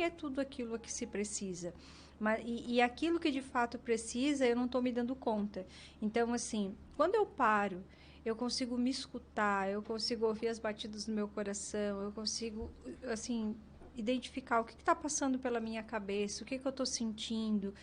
nem é tudo aquilo que se precisa. Mas, e aquilo que de fato precisa, eu não estou me dando conta. Então, assim, quando eu paro, eu consigo me escutar, eu consigo ouvir as batidas do meu coração, eu consigo, assim, identificar o que está passando pela minha cabeça, o que eu estou sentindo.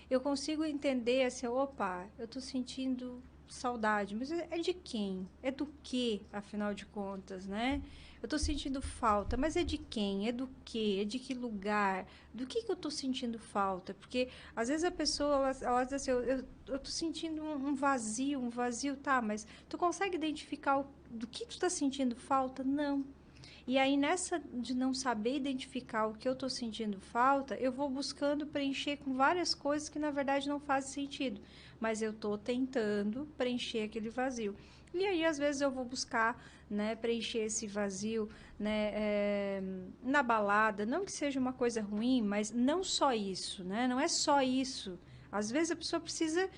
Eu consigo entender assim, opa, eu estou sentindo saudade, mas é de quem? É do que, afinal de contas, né? Eu estou sentindo falta, mas é de quem? É do que? É de que lugar? Do que eu estou sentindo falta? Porque às vezes a pessoa, ela diz assim, eu estou sentindo um vazio, tá, mas tu consegue identificar do que tu está sentindo falta? Não. E aí, nessa de não saber identificar o que eu estou sentindo falta, eu vou buscando preencher com várias coisas que, na verdade, não fazem sentido. Mas eu estou tentando preencher aquele vazio. E aí, às vezes, eu vou buscar, né, preencher esse vazio, né, na balada. Não que seja uma coisa ruim, mas não só isso, né? Não é só isso. Às vezes, a pessoa precisa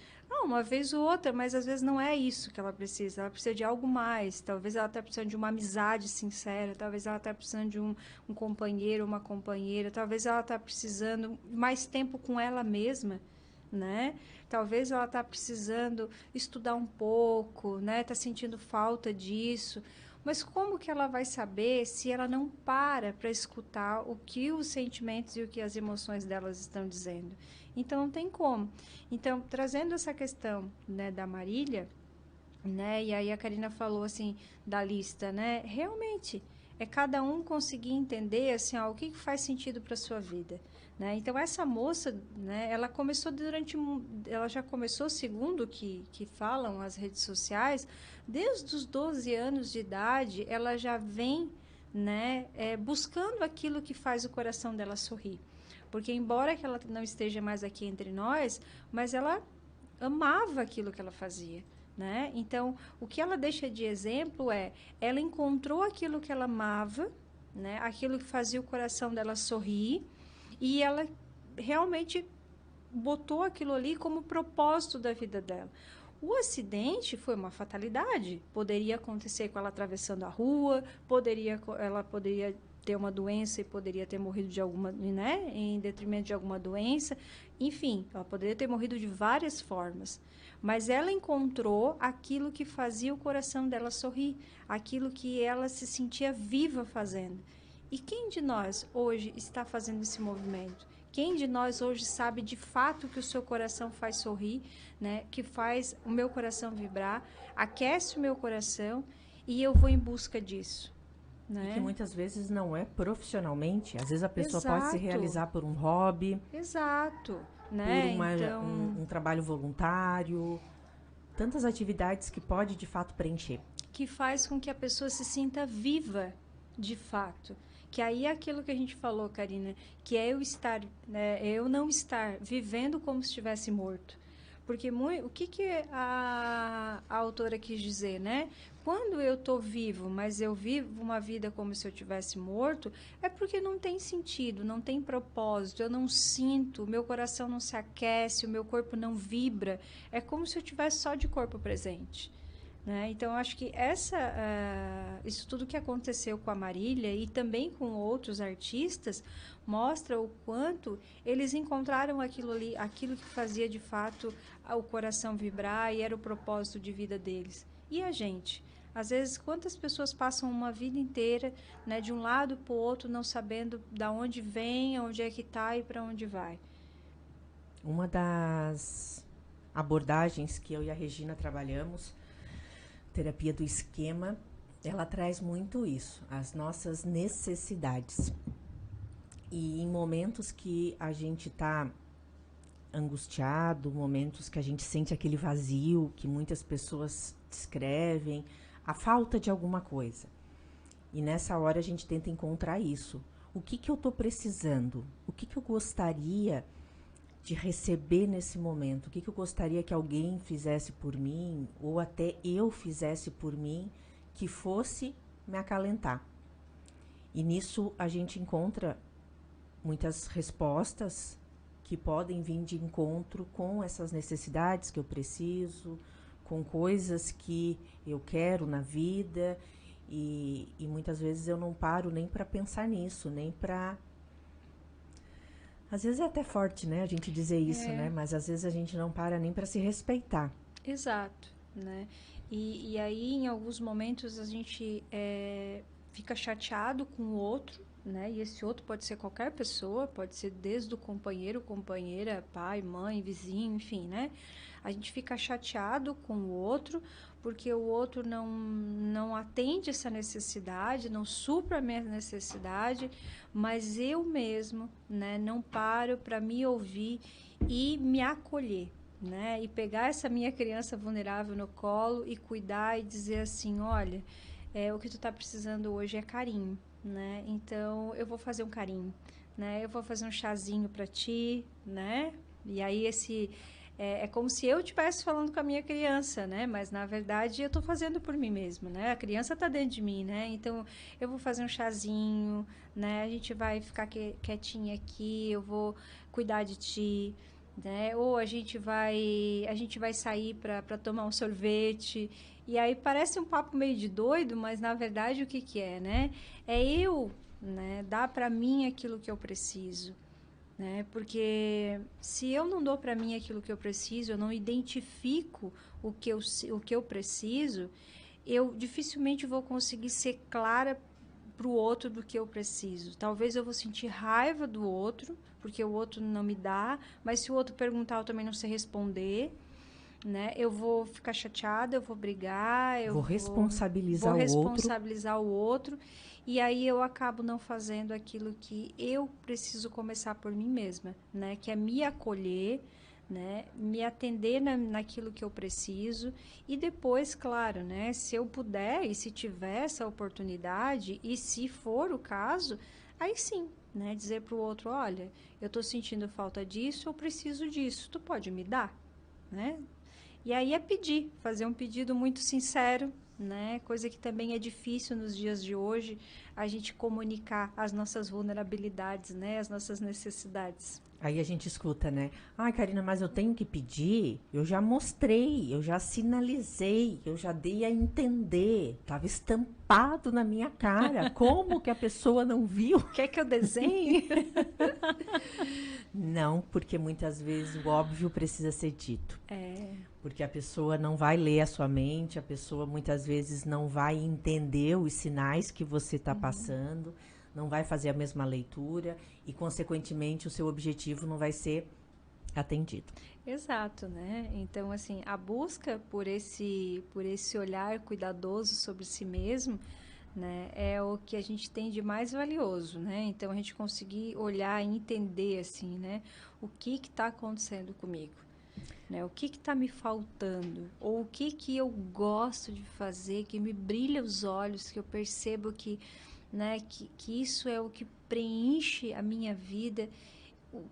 uma vez ou outra, mas às vezes não é isso que ela precisa de algo mais, talvez ela está precisando de uma amizade sincera, talvez ela está precisando de um companheiro, uma companheira, talvez ela está precisando mais tempo com ela mesma, né? Talvez ela está precisando estudar um pouco, né? Está sentindo falta disso. Mas como que ela vai saber se ela não para escutar o que os sentimentos e o que as emoções delas estão dizendo? Então, não tem como. Então, trazendo essa questão, né, da Marília, né, e aí a Karina falou, assim, da lista, né, realmente, é cada um conseguir entender, assim, ó, o que faz sentido para sua vida, né? Então, essa moça, né, ela já começou, segundo o que falam as redes sociais, desde os 12 anos de idade, ela já vem, né, buscando aquilo que faz o coração dela sorrir. Porque, embora que ela não esteja mais aqui entre nós, mas ela amava aquilo que ela fazia, né? Então, o que ela deixa de exemplo é, ela encontrou aquilo que ela amava, né? Aquilo que fazia o coração dela sorrir, e ela realmente botou aquilo ali como propósito da vida dela. O acidente foi uma fatalidade. Poderia acontecer com ela atravessando a rua, ela poderia ter uma doença e poderia ter morrido de alguma, né, em detrimento de alguma doença. Enfim, ela poderia ter morrido de várias formas. Mas ela encontrou aquilo que fazia o coração dela sorrir, aquilo que ela se sentia viva fazendo. E quem de nós hoje está fazendo esse movimento? Quem de nós hoje sabe de fato que o seu coração faz sorrir, né? Que faz o meu coração vibrar, aquece o meu coração e eu vou em busca disso, E que né? muitas vezes não é profissionalmente. Às vezes a pessoa pode se Exato, realizar por um hobby, exato, por né? Então, um trabalho voluntário, tantas atividades que pode de fato preencher. que faz com que a pessoa se sinta viva de fato. Que aí é aquilo que a gente falou, Karina, que é eu estar, né, é eu não estar vivendo como se estivesse morto. Porque o que a autora quis dizer, né? Quando eu estou vivo, mas eu vivo uma vida como se eu tivesse morto, é porque não tem sentido, não tem propósito, eu não sinto, o meu coração não se aquece, o meu corpo não vibra. É como se eu tivesse só de corpo presente. Né? Então, eu acho que isso tudo que aconteceu com a Marília e também com outros artistas mostra o quanto eles encontraram aquilo ali, aquilo que fazia de fato o coração vibrar e era o propósito de vida deles. E a gente? Às vezes, quantas pessoas passam uma vida inteira, né, de um lado para o outro, não sabendo de onde vem, onde é que está e para onde vai? Uma das abordagens que eu e a Regina trabalhamos, terapia do esquema, ela traz muito isso, as nossas necessidades. E em momentos que a gente está angustiado, momentos que a gente sente aquele vazio que muitas pessoas descrevem, a falta de alguma coisa. E nessa hora a gente tenta encontrar isso. O que que eu estou precisando? O que que eu gostaria de receber nesse momento? O que que eu gostaria que alguém fizesse por mim, ou até eu fizesse por mim, que fosse me acalentar? E nisso a gente encontra muitas respostas que podem vir de encontro com essas necessidades que eu preciso, com coisas que eu quero na vida, e muitas vezes eu não paro nem para pensar nisso, nem para Às vezes é até forte, né, a gente dizer isso, né? Mas às vezes a gente não para nem para se respeitar. Exato, né? E aí, em alguns momentos, a gente fica chateado com o outro, né? E esse outro pode ser qualquer pessoa, pode ser desde o companheiro, companheira, pai, mãe, vizinho, enfim, né? A gente fica chateado com o outro porque o outro não atende essa necessidade, não supra a minha necessidade, mas eu mesmo, né, não paro para me ouvir e me acolher, né? E pegar essa minha criança vulnerável no colo e cuidar e dizer assim, olha, o que tu tá precisando hoje é carinho, né? Então eu vou fazer um carinho, né? Eu vou fazer um chazinho para ti, né? E aí é como se eu estivesse falando com a minha criança, né? Mas na verdade eu estou fazendo por mim mesma, né? A criança está dentro de mim, né? Então eu vou fazer um chazinho, né? A gente vai ficar quietinha aqui, eu vou cuidar de ti, né? Ou a gente vai sair para tomar um sorvete. E aí parece um papo meio de doido, mas na verdade o que que é, né? É eu, né, dar para mim aquilo que eu preciso, né? Porque se eu não dou para mim aquilo que eu preciso, eu não identifico o que eu preciso, eu dificilmente vou conseguir ser clara para o outro do que eu preciso. Talvez eu vou sentir raiva do outro, porque o outro não me dá, mas se o outro perguntar, eu também não sei responder, né? Eu vou ficar chateada, eu vou brigar, Vou vou responsabilizar o outro. responsabilizar o outro, e aí eu acabo não fazendo aquilo que eu preciso começar por mim mesma, né? Que é me acolher, né? Me atender naquilo que eu preciso e depois, claro, né? Se eu puder e se tiver essa oportunidade e se for o caso, aí sim, né? Dizer para o outro, olha, eu estou sentindo falta disso, eu preciso disso, tu pode me dar, né? E aí é pedir, fazer um pedido muito sincero, né? Coisa que também é difícil nos dias de hoje, a gente comunicar as nossas vulnerabilidades, né? As nossas necessidades. Aí a gente escuta, né? Ai, Karina, mas eu tenho que pedir. Eu já mostrei, eu já sinalizei, eu já dei a entender. Tava estampado na minha cara. Como que a pessoa não viu? Quer que eu desenhe? Não, porque muitas vezes o óbvio precisa ser dito. É, Porque a pessoa não vai ler a sua mente, a pessoa muitas vezes não vai entender os sinais que você está passando, não vai fazer a mesma leitura e, consequentemente, o seu objetivo não vai ser atendido. exato, né? Então, assim, a busca por esse olhar cuidadoso sobre si mesmo, né, é o que a gente tem de mais valioso, né? Então, a gente conseguir olhar e entender, assim, né, o que está acontecendo comigo, né? O que está me faltando? Ou o que eu gosto de fazer, que me brilha os olhos, que eu percebo que, né, que isso é o que preenche a minha vida.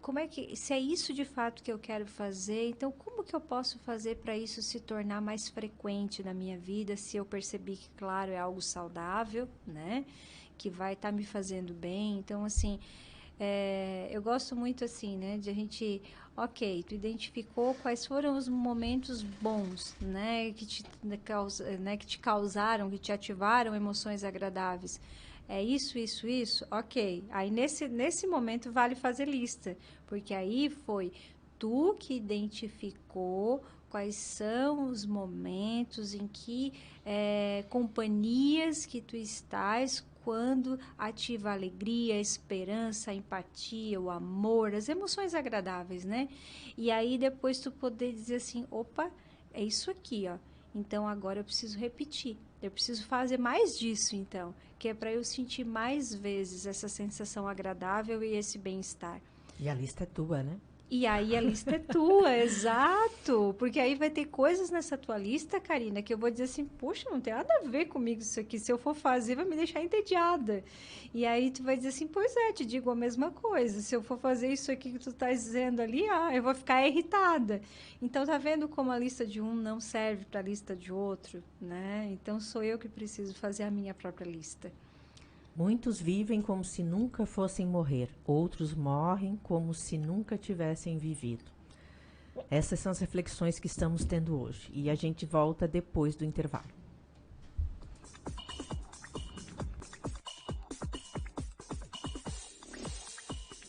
Como é que, se é isso de fato que eu quero fazer, então como que eu posso fazer para isso se tornar mais frequente na minha vida, se eu perceber que, claro, é algo saudável, né? Que vai estar me fazendo bem. Então, assim, eu gosto muito assim, né? De a gente, ok, tu identificou quais foram os momentos bons, né? Que te causaram, que te ativaram emoções agradáveis. É isso, ok. Aí nesse momento vale fazer lista, porque aí foi tu que identificou quais são os momentos em que companhias que tu estás quando ativa a alegria, a esperança, a empatia, o amor, as emoções agradáveis, né? E aí depois tu poder dizer assim, opa, é isso aqui, ó. Então agora eu preciso repetir. Eu preciso fazer mais disso, então, que é para eu sentir mais vezes essa sensação agradável e esse bem-estar. E a lista é tua, né? E aí a lista é tua, exato. Porque aí vai ter coisas nessa tua lista, Karina, que eu vou dizer assim, puxa, não tem nada a ver comigo isso aqui. Se eu for fazer, vai me deixar entediada. E aí tu vai dizer assim, pois é, te digo a mesma coisa. Se eu for fazer isso aqui que tu tá dizendo ali, eu vou ficar irritada. Então tá vendo como a lista de um não serve para a lista de outro, né? Então sou eu que preciso fazer a minha própria lista. Muitos vivem como se nunca fossem morrer, outros morrem como se nunca tivessem vivido. Essas são as reflexões que estamos tendo hoje e a gente volta depois do intervalo.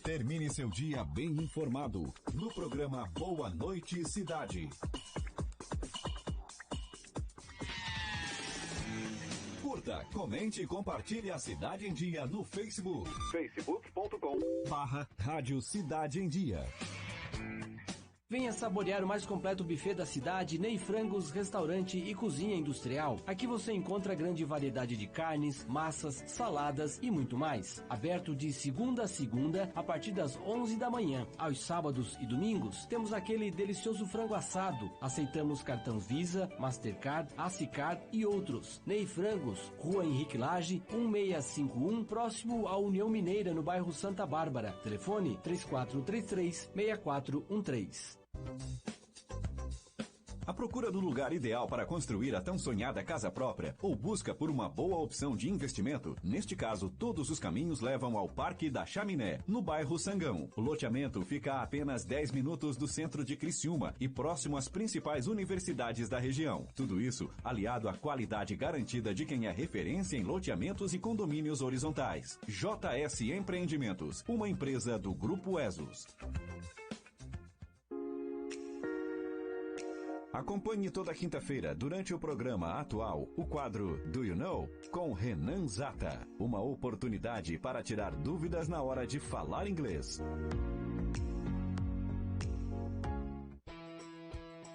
Termine seu dia bem informado no programa Boa Noite Cidade. Curta, comente e compartilhe a Cidade em Dia no Facebook. facebook.com/Rádio Cidade em Dia. Venha saborear o mais completo buffet da cidade, Ney Frangos, restaurante e cozinha industrial. Aqui você encontra grande variedade de carnes, massas, saladas e muito mais. Aberto de segunda a segunda, a partir das 11 da manhã. Aos sábados e domingos, temos aquele delicioso frango assado. Aceitamos cartão Visa, Mastercard, Acicard e outros. Ney Frangos, Rua Henrique Lage, 1651, próximo à União Mineira, no bairro Santa Bárbara. Telefone 3433-6413. À procura do lugar ideal para construir a tão sonhada casa própria ou busca por uma boa opção de investimento? Neste caso, todos os caminhos levam ao Parque da Chaminé, no bairro Sangão. O loteamento fica a apenas 10 minutos do centro de Criciúma e próximo às principais universidades da região. Tudo isso aliado à qualidade garantida de quem é referência em loteamentos e condomínios horizontais. JS Empreendimentos, uma empresa do Grupo Esos. Acompanhe toda quinta-feira, durante o programa atual, o quadro Do You Know? Com Renan Zata. Uma oportunidade para tirar dúvidas na hora de falar inglês.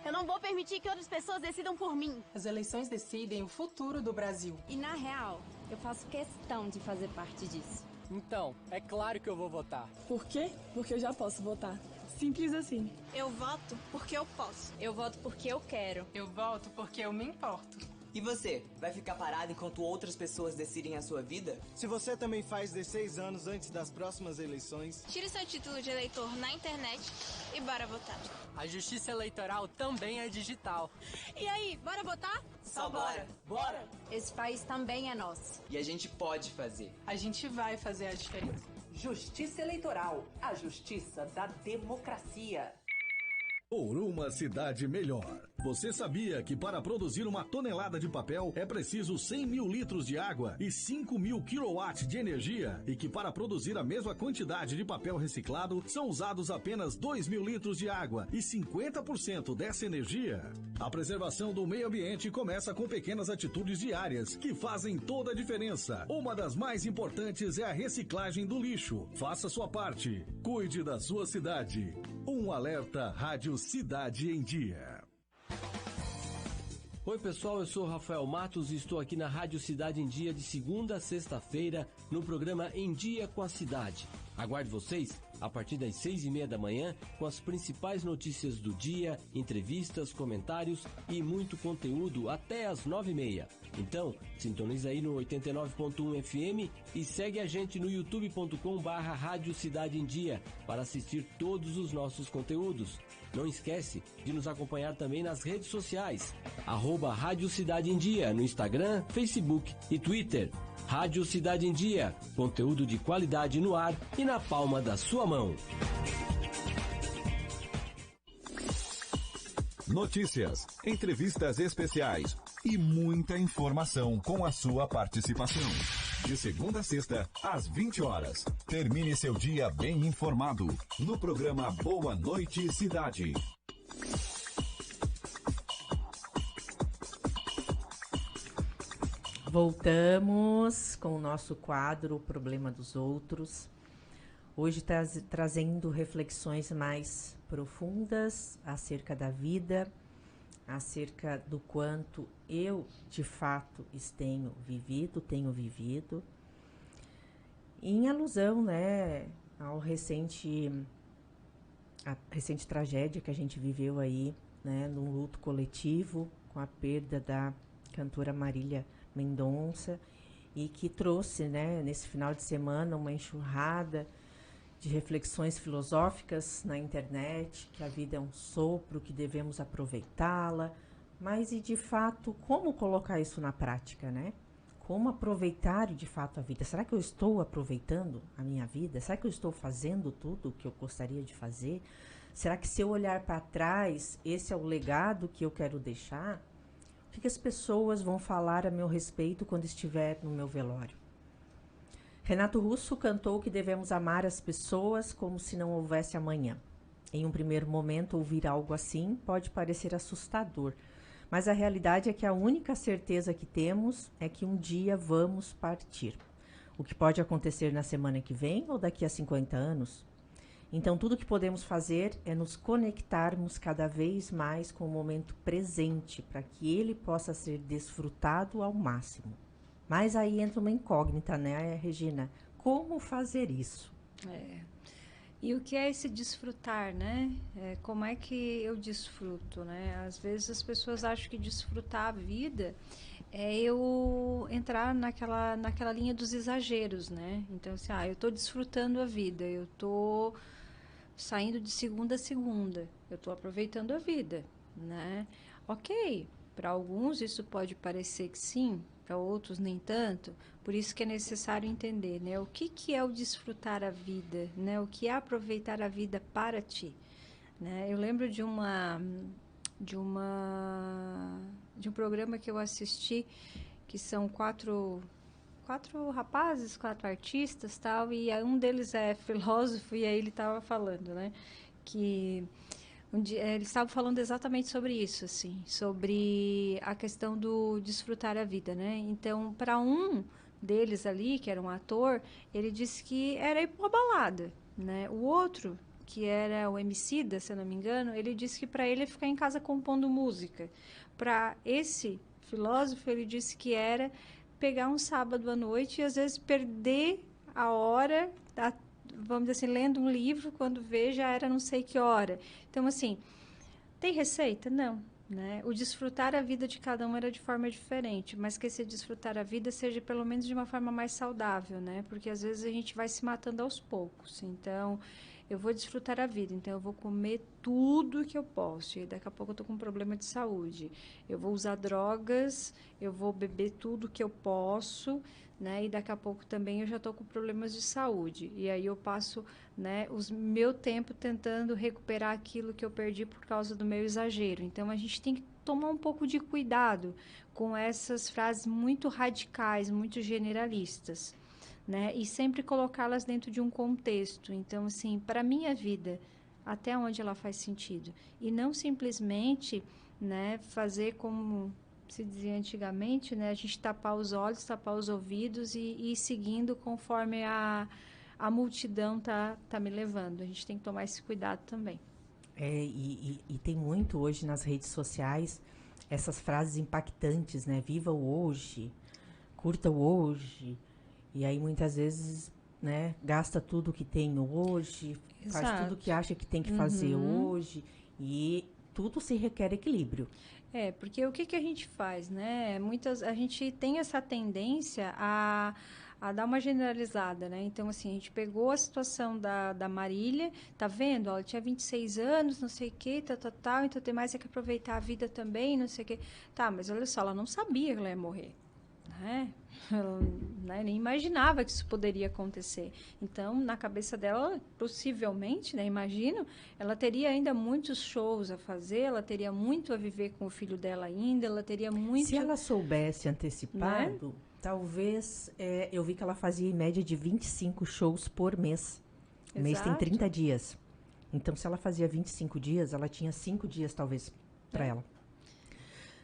Eu não vou permitir que outras pessoas decidam por mim. As eleições decidem o futuro do Brasil. E na real, eu faço questão de fazer parte disso. Então, é claro que eu vou votar. Por quê? Porque eu já posso votar. Simples assim. Eu voto porque eu posso. Eu voto porque eu quero. Eu voto porque eu me importo. E você, vai ficar parado enquanto outras pessoas decidem a sua vida? Se você também faz 16 anos antes das próximas eleições, tire seu título de eleitor na internet e bora votar. A justiça eleitoral também é digital. E aí, bora votar? Só bora! Bora! Esse país também é nosso. E a gente pode fazer. A gente vai fazer a diferença. Justiça Eleitoral, a justiça da democracia. Por uma cidade melhor. Você sabia que para produzir uma tonelada de papel é preciso 100 mil litros de água e 5 mil quilowatts de energia? E que para produzir a mesma quantidade de papel reciclado são usados apenas 2 mil litros de água e 50% dessa energia? A preservação do meio ambiente começa com pequenas atitudes diárias que fazem toda a diferença. Uma das mais importantes é a reciclagem do lixo. Faça sua parte. Cuide da sua cidade. Um alerta Rádio Cidade em Dia. Oi pessoal, eu sou Rafael Matos e estou aqui na Rádio Cidade em Dia de segunda a sexta-feira no programa Em Dia com a Cidade. Aguardo vocês a partir das 6:30 da manhã com as principais notícias do dia, entrevistas, comentários e muito conteúdo até as 9:30. Então, sintoniza aí no 89.1 FM e segue a gente no youtube.com/Rádio Cidade em Dia para assistir todos os nossos conteúdos. Não esquece de nos acompanhar também nas redes sociais, @Rádio Cidade em Dia no Instagram, Facebook e Twitter. Rádio Cidade em Dia, conteúdo de qualidade no ar e na palma da sua mão. Notícias, entrevistas especiais e muita informação com a sua participação. De segunda a sexta, às 20 horas. Termine seu dia bem informado no programa Boa Noite Cidade. Voltamos com o nosso quadro O Problema dos Outros. Hoje trazendo reflexões mais profundas acerca da vida, acerca do quanto eu, de fato, tenho vivido, em alusão, né, à recente tragédia que a gente viveu aí, né, num luto coletivo, com a perda da cantora Marília Mendonça, e que trouxe, né, nesse final de semana uma enxurrada de reflexões filosóficas na internet, que a vida é um sopro, que devemos aproveitá-la, mas e de fato, como colocar isso na prática, né? Como aproveitar de fato a vida? Será que eu estou aproveitando a minha vida? Será que eu estou fazendo tudo o que eu gostaria de fazer? Será que se eu olhar para trás, esse é o legado que eu quero deixar? O que as pessoas vão falar a meu respeito quando estiver no meu velório? Renato Russo cantou que devemos amar as pessoas como se não houvesse amanhã. Em um primeiro momento, ouvir algo assim pode parecer assustador, mas a realidade é que a única certeza que temos é que um dia vamos partir. O que pode acontecer na semana que vem ou daqui a 50 anos? Então, tudo que podemos fazer é nos conectarmos cada vez mais com o momento presente, para que ele possa ser desfrutado ao máximo. Mas aí entra uma incógnita, né, Regina? Como fazer isso? E o que é esse desfrutar, né? Como é que eu desfruto, né? Às vezes as pessoas acham que desfrutar a vida é eu entrar naquela linha dos exageros, né? Então, assim, eu estou desfrutando a vida, eu estou saindo de segunda a segunda, eu estou aproveitando a vida, né? Ok, para alguns isso pode parecer que sim, para outros nem tanto, por isso que é necessário entender, né? O que é o desfrutar a vida, né? O que é aproveitar a vida para ti, né? Eu lembro de um programa que eu assisti, que são quatro rapazes, 4 artistas, tal, e um deles é filósofo, e aí ele estava falando, né, que eles estavam falando exatamente sobre isso, assim, sobre a questão do desfrutar a vida, né? Então, para um deles ali, que era um ator, ele disse que era ir para uma balada, né? O outro, que era o Emicida, se eu não me engano, ele disse que para ele é ficar em casa compondo música. Para esse filósofo, ele disse que era pegar um sábado à noite e às vezes perder a hora, vamos dizer assim, lendo um livro, quando vê já era não sei que hora. Então, assim, tem receita? Não. Né? O desfrutar a vida de cada um era de forma diferente, mas que esse desfrutar a vida seja pelo menos de uma forma mais saudável, né? Porque às vezes a gente vai se matando aos poucos. Então, eu vou desfrutar a vida, então eu vou comer tudo que eu posso, e daqui a pouco eu estou com um problema de saúde. Eu vou usar drogas, eu vou beber tudo que eu posso, né? E daqui a pouco também eu já estou com problemas de saúde. E aí eu passo, né, meu tempo tentando recuperar aquilo que eu perdi por causa do meu exagero. Então, a gente tem que tomar um pouco de cuidado com essas frases muito radicais, muito generalistas, né? E sempre colocá-las dentro de um contexto. Então, assim, para a minha vida, até onde ela faz sentido. E não simplesmente, né, fazer como se dizia antigamente, né, a gente tapar os olhos, tapar os ouvidos e ir seguindo conforme a multidão tá me levando. A gente tem que tomar esse cuidado também. E tem muito hoje nas redes sociais essas frases impactantes, né? Viva o hoje, curta o hoje. E aí, muitas vezes, né, gasta tudo que tem hoje, Exato. Faz tudo que acha que tem que fazer hoje. E tudo se requer equilíbrio. Porque o que a gente faz, né? A gente tem essa tendência a dar uma generalizada, né? Então, assim, a gente pegou a situação da Marília, tá vendo? Ela tinha 26 anos, não sei o quê, tal, então tem mais que aproveitar a vida também, não sei o quê. Tá, mas olha só, ela não sabia que ela ia morrer, né? Ela, né, nem imaginava que isso poderia acontecer. Então, na cabeça dela, possivelmente, né, imagino, ela teria ainda muitos shows a fazer, ela teria muito a viver com o filho dela ainda, ela teria muito... Se ela soubesse antecipado, né? Talvez, eu vi que ela fazia em média de 25 shows por mês. O mês tem 30 dias. Então, se ela fazia 25 dias, ela tinha 5 dias, talvez, para ela.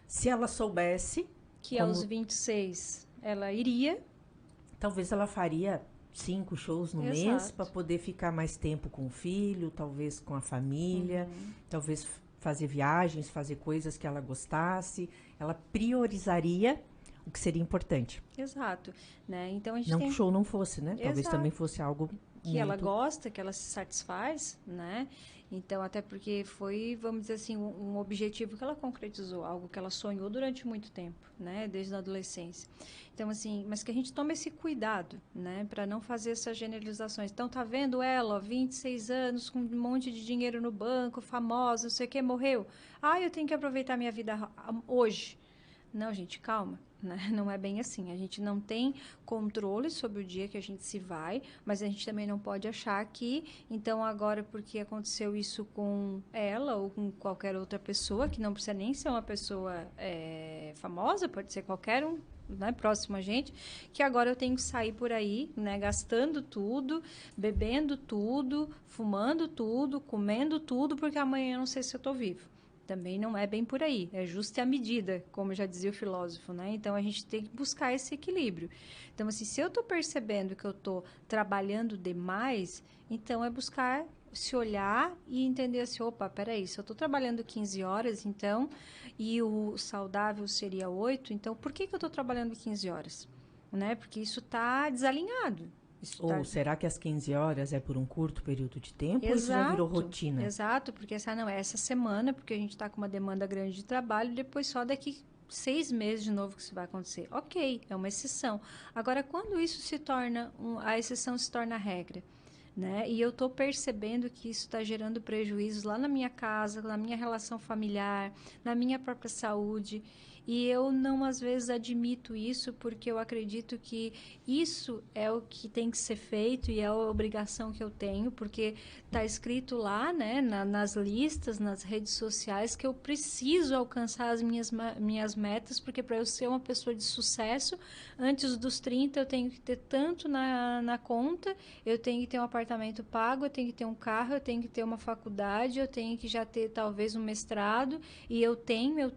Se ela soubesse... Que aos 26... ela iria. Talvez ela faria 5 shows no mês para poder ficar mais tempo com o filho, talvez com a família, talvez fazer viagens, fazer coisas que ela gostasse. Ela priorizaria o que seria importante. Exato. Né? Então, a gente não que o show não fosse, né? Talvez também fosse algo que muito... ela gosta, que ela se satisfaz, né? Então, até porque foi, vamos dizer assim, um objetivo que ela concretizou, algo que ela sonhou durante muito tempo, né? Desde a adolescência. Então, assim, mas que a gente tome esse cuidado, né? Para não fazer essas generalizações. Então, tá vendo ela, ó, 26 anos, com um monte de dinheiro no banco, famosa, não sei o que, morreu. Eu tenho que aproveitar minha vida hoje. Não, gente, calma. Né? Não é bem assim. A gente não tem controle sobre o dia que a gente se vai, mas a gente também não pode achar que, então, agora, porque aconteceu isso com ela ou com qualquer outra pessoa, que não precisa nem ser uma pessoa famosa, pode ser qualquer um, né, próximo a gente, que agora eu tenho que sair por aí, né, gastando tudo, bebendo tudo, fumando tudo, comendo tudo, porque amanhã eu não sei se eu estou vivo. Também não é bem por aí, é justa a medida, como já dizia o filósofo, né? Então, a gente tem que buscar esse equilíbrio. Então, assim, se eu estou percebendo que eu estou trabalhando demais, então é buscar se olhar e entender assim, opa, peraí, se eu estou trabalhando 15 horas, então, e o saudável seria 8, então, por que eu estou trabalhando 15 horas? Né? Porque isso está desalinhado. Ou será que as 15 horas é por um curto período de tempo? Exato, ou isso já virou rotina? Exato, porque não é essa semana, porque a gente está com uma demanda grande de trabalho, depois só daqui 6 meses de novo que isso vai acontecer. Ok, é uma exceção. Agora, quando isso se torna, a exceção se torna a regra, né? E eu estou percebendo que isso está gerando prejuízos lá na minha casa, na minha relação familiar, na minha própria saúde. E eu não, às vezes, admito isso porque eu acredito que isso é o que tem que ser feito e é a obrigação que eu tenho, porque está escrito lá, né, nas listas, nas redes sociais, que eu preciso alcançar as minhas metas, porque para eu ser uma pessoa de sucesso, antes dos 30 eu tenho que ter tanto na conta, eu tenho que ter um apartamento pago, eu tenho que ter um carro, eu tenho que ter uma faculdade, eu tenho que já ter talvez um mestrado, e eu tenho.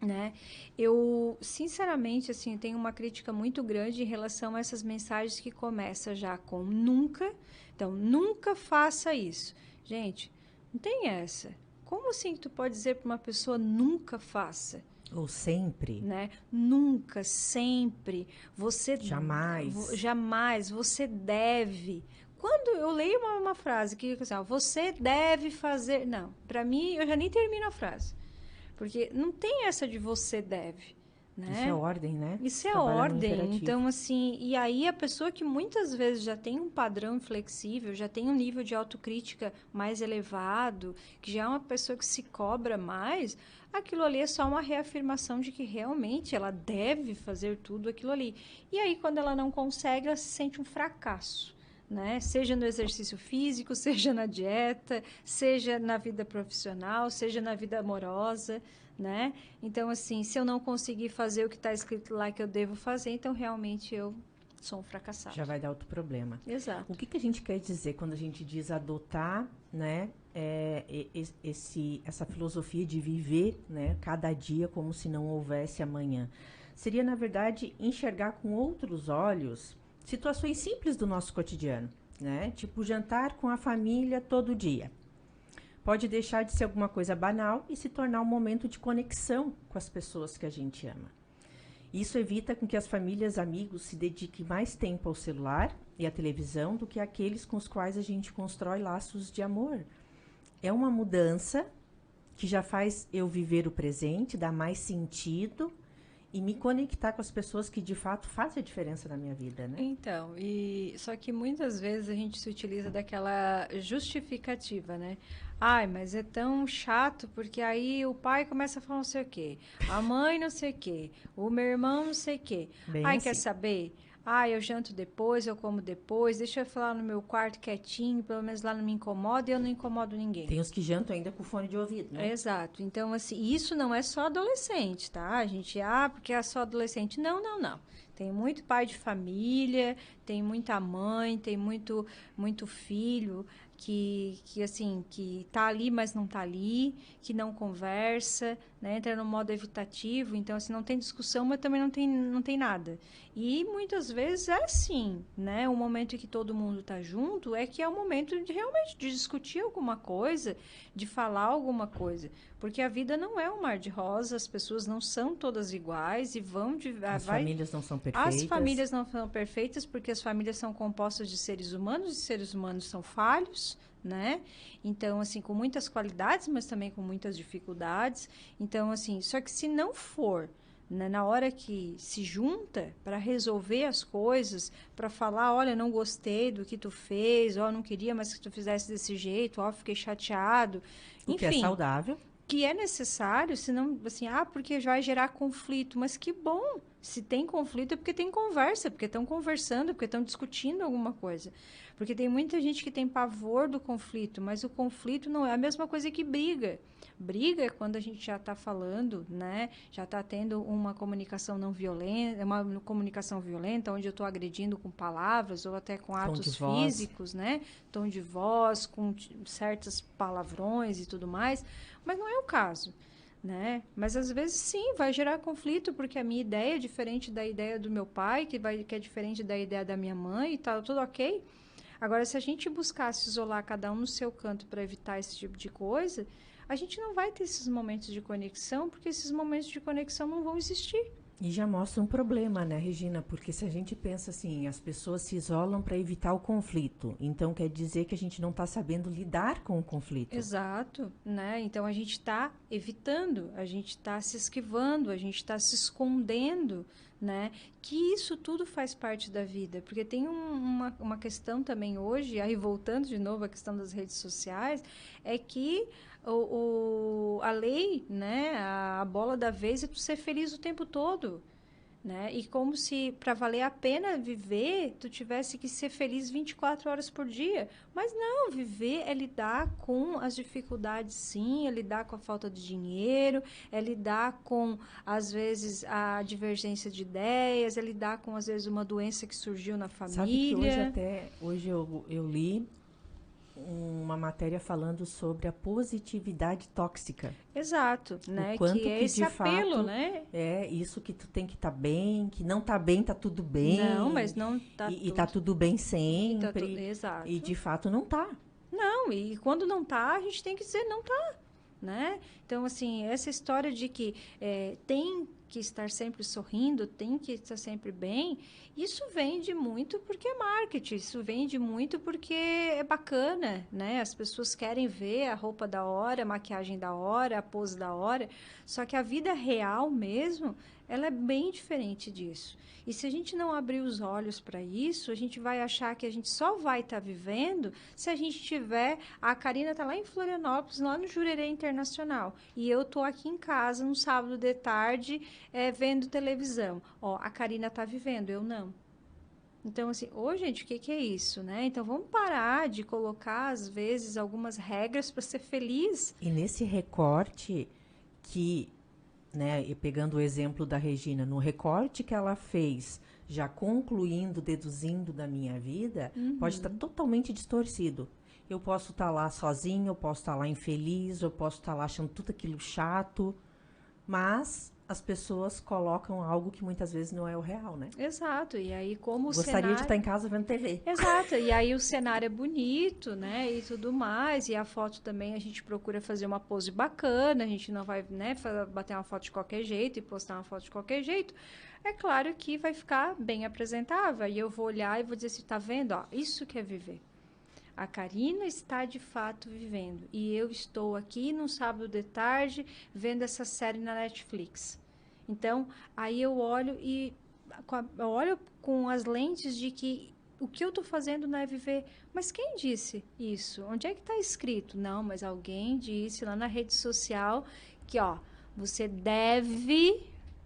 Né? Eu, sinceramente, assim, tenho uma crítica muito grande em relação a essas mensagens que começam já com nunca. Então, nunca faça isso. Gente, não tem essa. Como assim que tu pode dizer para uma pessoa nunca faça? Ou sempre. Né? Nunca, sempre. Você jamais, você deve. Quando eu leio uma frase que diz assim, você deve fazer... Não, para mim, eu já nem termino a frase. Porque não tem essa de você deve, né? Isso é ordem, né? Isso é ordem. Então, assim, e aí a pessoa que muitas vezes já tem um padrão inflexível, já tem um nível de autocrítica mais elevado, que já é uma pessoa que se cobra mais, aquilo ali é só uma reafirmação de que realmente ela deve fazer tudo aquilo ali. E aí, quando ela não consegue, ela se sente um fracasso. Né? Seja no exercício físico, seja na dieta, seja na vida profissional, seja na vida amorosa, né? Então, assim, se eu não conseguir fazer o que está escrito lá que eu devo fazer, então realmente eu sou um fracassado. Já vai dar outro problema. Exato. O que a gente quer dizer quando a gente diz adotar, né, essa filosofia de viver, né, cada dia como se não houvesse amanhã? Seria, na verdade, enxergar com outros olhos situações simples do nosso cotidiano, né? Tipo jantar com a família todo dia. Pode deixar de ser alguma coisa banal e se tornar um momento de conexão com as pessoas que a gente ama. Isso evita com que as famílias, amigos se dediquem mais tempo ao celular e à televisão do que aqueles com os quais a gente constrói laços de amor. É uma mudança que já faz eu viver o presente, dar mais sentido e me conectar com as pessoas que, de fato, fazem a diferença na minha vida, né? Então, só que muitas vezes a gente se utiliza daquela justificativa, né? Ai, mas é tão chato, porque aí o pai começa a falar não sei o quê, a mãe não sei o quê, o meu irmão não sei o quê. Ai, assim. Quer saber? Eu janto depois, eu como depois, deixa eu falar no meu quarto quietinho, pelo menos lá não me incomoda e eu não incomodo ninguém. Tem os que jantam ainda com fone de ouvido, né? Exato. Então, assim, isso não é só adolescente, tá? A gente, porque é só adolescente. Não. Tem muito pai de família, tem muita mãe, tem muito filho que tá ali, mas não tá ali, que não conversa, né? Entra no modo evitativo, então, assim, não tem discussão, mas também não tem nada. E muitas vezes é assim, né? O momento em que todo mundo tá junto é que é o momento de realmente de discutir alguma coisa, de falar alguma coisa. Porque a vida não é um mar de rosas, as pessoas não são todas iguais e As famílias não são perfeitas. As famílias não são perfeitas porque as famílias são compostas de seres humanos e seres humanos são falhos, né? Então, assim, com muitas qualidades, mas também com muitas dificuldades. Então, assim, só que se não for, né, na hora que se junta para resolver as coisas, para falar, olha, não gostei do que tu fez, não queria mais que tu fizesse desse jeito, fiquei chateado. Enfim, que é saudável. Que é necessário, senão, assim, porque vai gerar conflito. Mas que bom, Se tem conflito é porque tem conversa, porque estão conversando, porque estão discutindo alguma coisa. Porque tem muita gente que tem pavor do conflito, mas o conflito não é a mesma coisa que briga. Briga é quando a gente já está falando, né? Já está tendo uma comunicação não violenta, uma comunicação violenta, onde eu estou agredindo com palavras ou até com atos físicos, né? Tom de voz, com certos palavrões e tudo mais, mas não é o caso. Né? Mas às vezes sim, vai gerar conflito, porque a minha ideia é diferente da ideia do meu pai, que é diferente da ideia da minha mãe, e tá tudo ok. Agora, se a gente buscasse isolar cada um no seu canto para evitar esse tipo de coisa, a gente não vai ter esses momentos de conexão, porque esses momentos de conexão não vão existir. E já mostra um problema, né, Regina? Porque se a gente pensa assim, as pessoas se isolam para evitar o conflito. Então, quer dizer que a gente não está sabendo lidar com o conflito. Exato, né? Então, a gente está evitando, a gente está se esquivando, a gente está se escondendo, né? Que isso tudo faz parte da vida. Porque tem uma questão também hoje, aí voltando de novo à questão das redes sociais, é que a lei, né, a bola da vez é tu ser feliz o tempo todo, né? E como se para valer a pena viver, tu tivesse que ser feliz 24 horas por dia. Mas não, viver é lidar com as dificuldades, sim, é lidar com a falta de dinheiro, é lidar com, às vezes, a divergência de ideias, é lidar com, às vezes, uma doença que surgiu na família. Sabe que hoje eu li uma matéria falando sobre a positividade tóxica. Exato, né? O quanto que é que esse de apelo, fato, né? É isso que tu tem que estar bem, que não tá bem, tá tudo bem. Não, mas não tá e tá tudo bem sempre. Exato. E de fato não tá. Não, e quando não tá, a gente tem que dizer não tá, né? Então, assim, essa história de que tem que estar sempre sorrindo, tem que estar sempre bem, isso vende muito porque é marketing, isso vende muito porque é bacana, né? As pessoas querem ver a roupa da hora, a maquiagem da hora, a pose da hora, só que a vida real mesmo, ela é bem diferente disso. E se a gente não abrir os olhos para isso, a gente vai achar que a gente só vai estar vivendo se a gente tiver... A Karina está lá em Florianópolis, lá no Jurerê Internacional. E eu estou aqui em casa, num sábado de tarde, vendo televisão. Ó, a Karina está vivendo, eu não. Então, assim, gente, o que é isso, né? Então, vamos parar de colocar, às vezes, algumas regras para ser feliz. E nesse recorte que... Né, e pegando o exemplo da Regina, no recorte que ela fez, já concluindo, deduzindo da minha vida, pode estar totalmente distorcido. Eu posso estar lá sozinha, eu posso estar lá infeliz, eu posso estar lá achando tudo aquilo chato, mas as pessoas colocam algo que muitas vezes não é o real, né? Exato, e aí como o Gostaria cenário... de estar em casa vendo TV. Exato, e aí o cenário é bonito, né, e tudo mais, e a foto também a gente procura fazer uma pose bacana, a gente não vai, né, bater uma foto de qualquer jeito e postar uma foto de qualquer jeito. É claro que vai ficar bem apresentável, e eu vou olhar e vou dizer assim, tá vendo, ó, isso que é viver. A Karina está de fato vivendo, e eu estou aqui num sábado de tarde vendo essa série na Netflix. Então, aí eu olho com as lentes de que o que eu estou fazendo não é viver. Mas quem disse isso? Onde é que está escrito? Não, mas alguém disse lá na rede social que, ó, você deve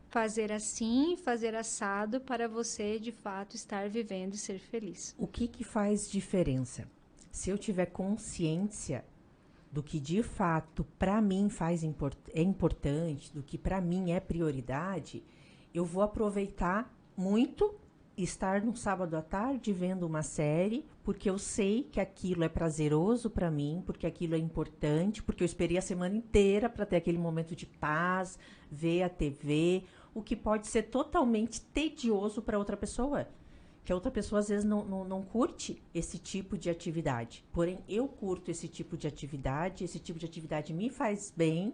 fazer assim, fazer assado para você, de fato, estar vivendo e ser feliz. O que faz diferença? Se eu tiver consciência do que de fato para mim é importante, do que para mim é prioridade, eu vou aproveitar muito estar no sábado à tarde vendo uma série, porque eu sei que aquilo é prazeroso para mim, porque aquilo é importante, porque eu esperei a semana inteira para ter aquele momento de paz, ver a TV, o que pode ser totalmente tedioso para outra pessoa. Que a outra pessoa, às vezes, não curte esse tipo de atividade. Porém, eu curto esse tipo de atividade me faz bem.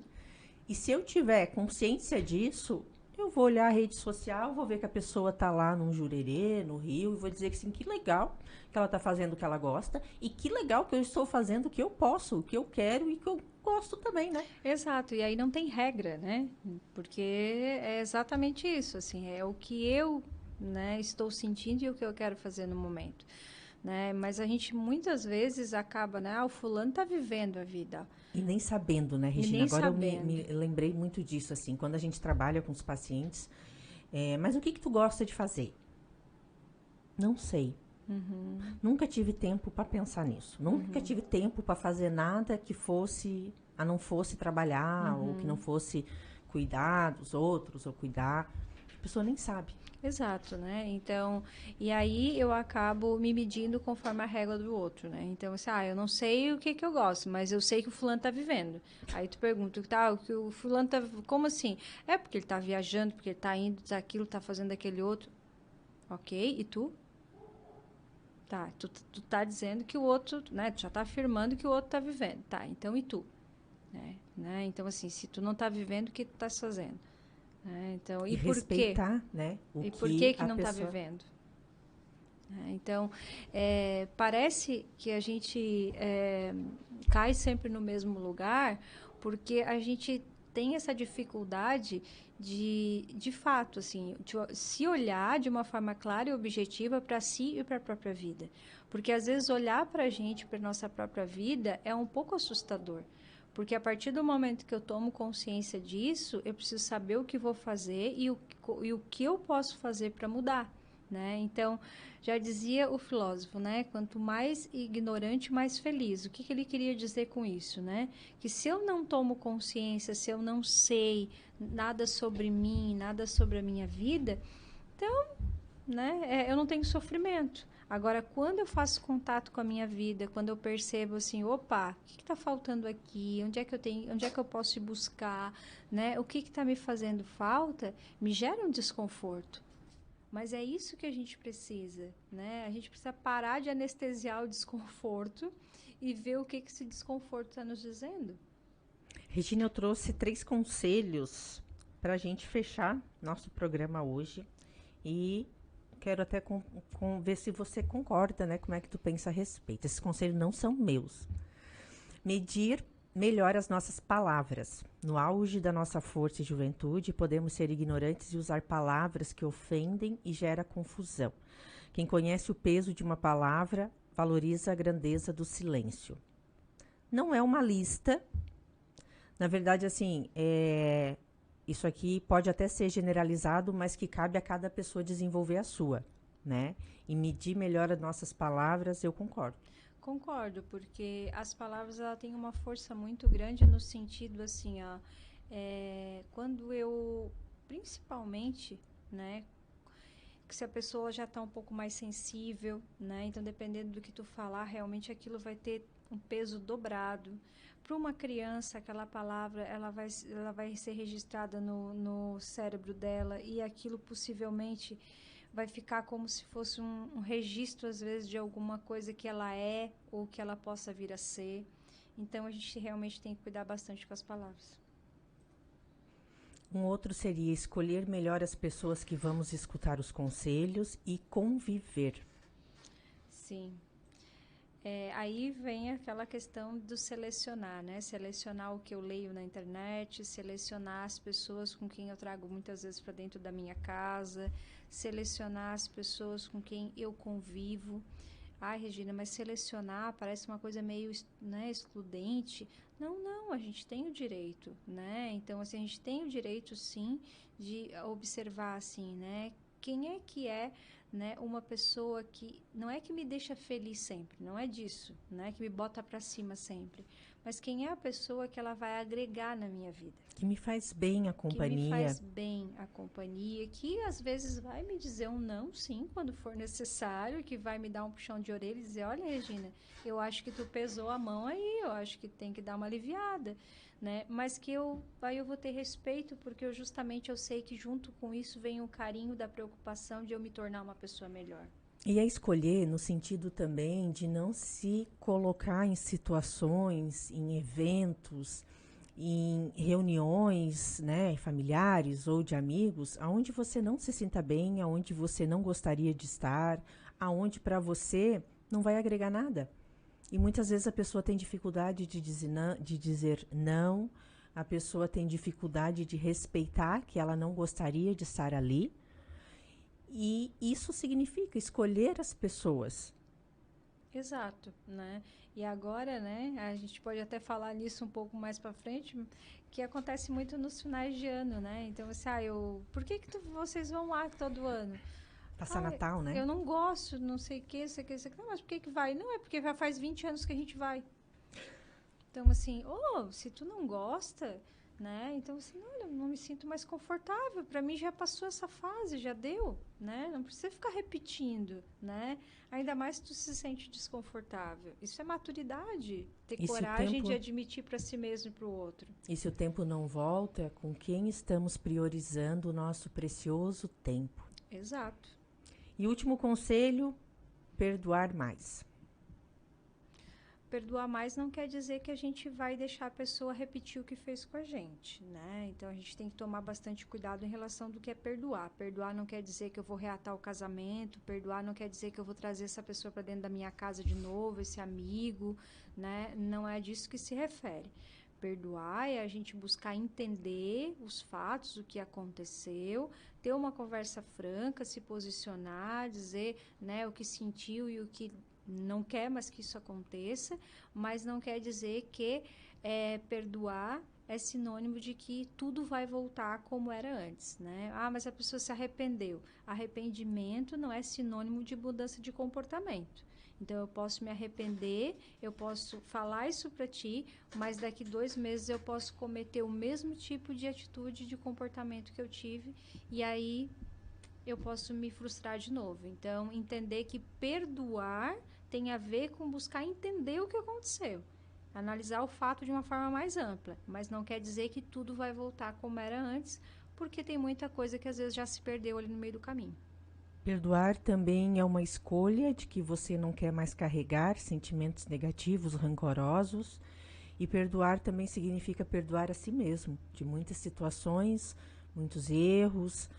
E se eu tiver consciência disso, eu vou olhar a rede social, vou ver que a pessoa está lá num Jurerê, no Rio, e vou dizer que, sim, que legal que ela está fazendo o que ela gosta, e que legal que eu estou fazendo o que eu posso, o que eu quero e que eu gosto também, né? Exato, e aí não tem regra, né? Porque é exatamente isso, assim, é o que eu... né, estou sentindo e o que eu quero fazer no momento, né? Mas a gente muitas vezes acaba, né? O fulano está vivendo a vida. E nem sabendo, né, Regina? Agora eu me lembrei muito disso, assim, quando a gente trabalha com os pacientes, Mas o que tu gosta de fazer? Não sei. Nunca tive tempo para pensar nisso. Nunca tive tempo para fazer nada que não fosse trabalhar, ou que não fosse cuidar dos outros, ou cuidar. A pessoa nem sabe. Exato, né? Então, e aí eu acabo me medindo conforme a régua do outro, né? Então, assim, eu não sei o que eu gosto, mas eu sei que o fulano tá vivendo. Aí tu pergunta, o que o fulano tá... Como assim? É porque ele tá viajando, porque ele tá indo, tá aquilo, tá fazendo aquele outro. Ok, e tu? Tá, tu tá dizendo que o outro, né? Tu já tá afirmando que o outro tá vivendo. Tá, então e tu? Né? Então, assim, se tu não tá vivendo, o que tu tá fazendo? Então, e por respeitar, quê? Né? E por que não está vivendo? Então, parece que a gente cai sempre no mesmo lugar porque a gente tem essa dificuldade de fato, assim, de se olhar de uma forma clara e objetiva para si e para a própria vida. Porque, às vezes, olhar para a gente, para a nossa própria vida, é um pouco assustador. Porque a partir do momento que eu tomo consciência disso, eu preciso saber o que vou fazer e o que eu posso fazer para mudar, né? Então, já dizia o filósofo, né? Quanto mais ignorante, mais feliz. O que ele queria dizer com isso, né? Que se eu não tomo consciência, se eu não sei nada sobre mim, nada sobre a minha vida, então, né? Eu não tenho sofrimento. Agora, quando eu faço contato com a minha vida, quando eu percebo assim, opa, o que está faltando aqui? Onde é que eu posso ir buscar? Né? O que está me fazendo falta? Me gera um desconforto. Mas é isso que a gente precisa, né? A gente precisa parar de anestesiar o desconforto e ver o que esse desconforto está nos dizendo. Regina, eu trouxe 3 conselhos para a gente fechar nosso programa hoje e quero até ver se você concorda, né? Como é que tu pensa a respeito. Esses conselhos não são meus. Medir melhor as nossas palavras. No auge da nossa força e juventude, podemos ser ignorantes e usar palavras que ofendem e geram confusão. Quem conhece o peso de uma palavra, valoriza a grandeza do silêncio. Não é uma lista. Na verdade, assim, isso aqui pode até ser generalizado, mas que cabe a cada pessoa desenvolver a sua, né? E medir melhor as nossas palavras, eu concordo. Concordo, porque as palavras ela têm uma força muito grande no sentido assim, quando eu, principalmente, né, que se a pessoa já está um pouco mais sensível, né, então dependendo do que tu falar, realmente aquilo vai ter um peso dobrado. Para uma criança, aquela palavra ela vai ser registrada no cérebro dela e aquilo possivelmente vai ficar como se fosse um registro, às vezes, de alguma coisa que ela é ou que ela possa vir a ser. Então, a gente realmente tem que cuidar bastante com as palavras. Um outro seria escolher melhor as pessoas que vamos escutar os conselhos e conviver. Sim. Aí vem aquela questão do selecionar, né? Selecionar o que eu leio na internet, selecionar as pessoas com quem eu trago muitas vezes para dentro da minha casa, selecionar as pessoas com quem eu convivo. Ai, Regina, mas selecionar parece uma coisa meio, né, excludente. Não, a gente tem o direito, né? Então, assim, a gente tem o direito, sim, de observar, assim, né? Quem é que né, uma pessoa que não é que me deixa feliz sempre, não é disso, né, que me bota para cima sempre, mas quem é a pessoa que ela vai agregar na minha vida. Que me faz bem a companhia. Que me faz bem a companhia, que às vezes vai me dizer um não, sim, quando for necessário, que vai me dar um puxão de orelha e dizer, olha, Regina, eu acho que tu pesou a mão aí, eu acho que tem que dar uma aliviada. Né? Mas que aí eu vou ter respeito, porque eu sei que junto com isso vem o carinho da preocupação de eu me tornar uma pessoa melhor. E é escolher no sentido também de não se colocar em situações, em eventos, em reuniões, né, familiares ou de amigos, aonde você não se sinta bem, aonde você não gostaria de estar, aonde para você não vai agregar nada. E muitas vezes a pessoa tem dificuldade de dizer não, a pessoa tem dificuldade de respeitar que ela não gostaria de estar ali. E isso significa escolher as pessoas. Exato, né? E agora, né, a gente pode até falar nisso um pouco mais para frente, que acontece muito nos finais de ano, né? Então, assim, por que vocês vão lá todo ano? Passar Natal, né? Eu não gosto, não sei o que, sei o que, sei o que. Não, mas por que vai? Não, é porque já faz 20 anos que a gente vai. Então, assim, se tu não gosta, né? Então, assim, olha, eu não me sinto mais confortável. Para mim já passou essa fase, já deu, né? Não precisa ficar repetindo, né? Ainda mais se tu se sente desconfortável. Isso é maturidade, ter coragem de admitir para si mesmo e para o outro. E se o tempo não volta, com quem estamos priorizando o nosso precioso tempo? Exato. E último conselho, perdoar mais. Perdoar mais não quer dizer que a gente vai deixar a pessoa repetir o que fez com a gente, né? Então, a gente tem que tomar bastante cuidado em relação do que é perdoar. Perdoar não quer dizer que eu vou reatar o casamento, perdoar não quer dizer que eu vou trazer essa pessoa para dentro da minha casa de novo, esse amigo, né? Não é disso que se refere. Perdoar é a gente buscar entender os fatos, o que aconteceu, ter uma conversa franca, se posicionar, dizer, né, o que sentiu e o que não quer mais que isso aconteça, mas não quer dizer que perdoar é sinônimo de que tudo vai voltar como era antes, né? Mas a pessoa se arrependeu. Arrependimento não é sinônimo de mudança de comportamento. Então, eu posso me arrepender, eu posso falar isso para ti, mas daqui 2 meses eu posso cometer o mesmo tipo de atitude, de comportamento que eu tive, e aí eu posso me frustrar de novo. Então, entender que perdoar tem a ver com buscar entender o que aconteceu. Analisar o fato de uma forma mais ampla. Mas não quer dizer que tudo vai voltar como era antes, porque tem muita coisa que às vezes já se perdeu ali no meio do caminho. Perdoar também é uma escolha de que você não quer mais carregar sentimentos negativos, rancorosos. E perdoar também significa perdoar a si mesmo, de muitas situações, muitos erros,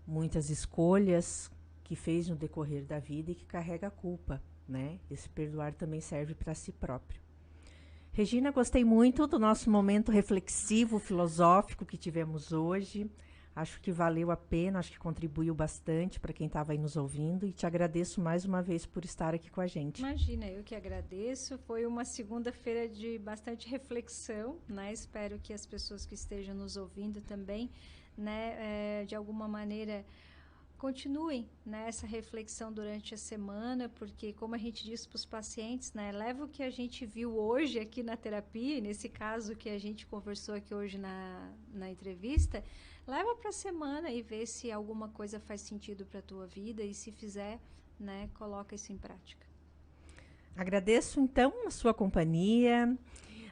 muitas escolhas que fez no decorrer da vida e que carrega a culpa, né? Esse perdoar também serve para si próprio. Regina, gostei muito do nosso momento reflexivo, filosófico que tivemos hoje. Acho que valeu a pena, acho que contribuiu bastante para quem estava aí nos ouvindo e te agradeço mais uma vez por estar aqui com a gente. Imagina, eu que agradeço. Foi uma segunda-feira de bastante reflexão, né? Espero que as pessoas que estejam nos ouvindo também, né, de alguma maneira continuem nessa reflexão durante a semana, porque como a gente diz para os pacientes, né, leva o que a gente viu hoje aqui na terapia, nesse caso que a gente conversou aqui hoje na entrevista, leva para a semana e vê se alguma coisa faz sentido para a tua vida e se fizer, né, coloca isso em prática. Agradeço então a sua companhia,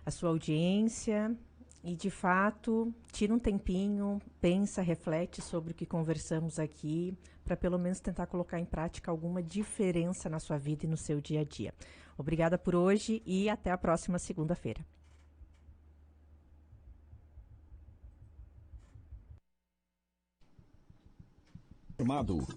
a sua audiência. E, de fato, tira um tempinho, pensa, reflete sobre o que conversamos aqui, para pelo menos tentar colocar em prática alguma diferença na sua vida e no seu dia a dia. Obrigada por hoje e até a próxima segunda-feira.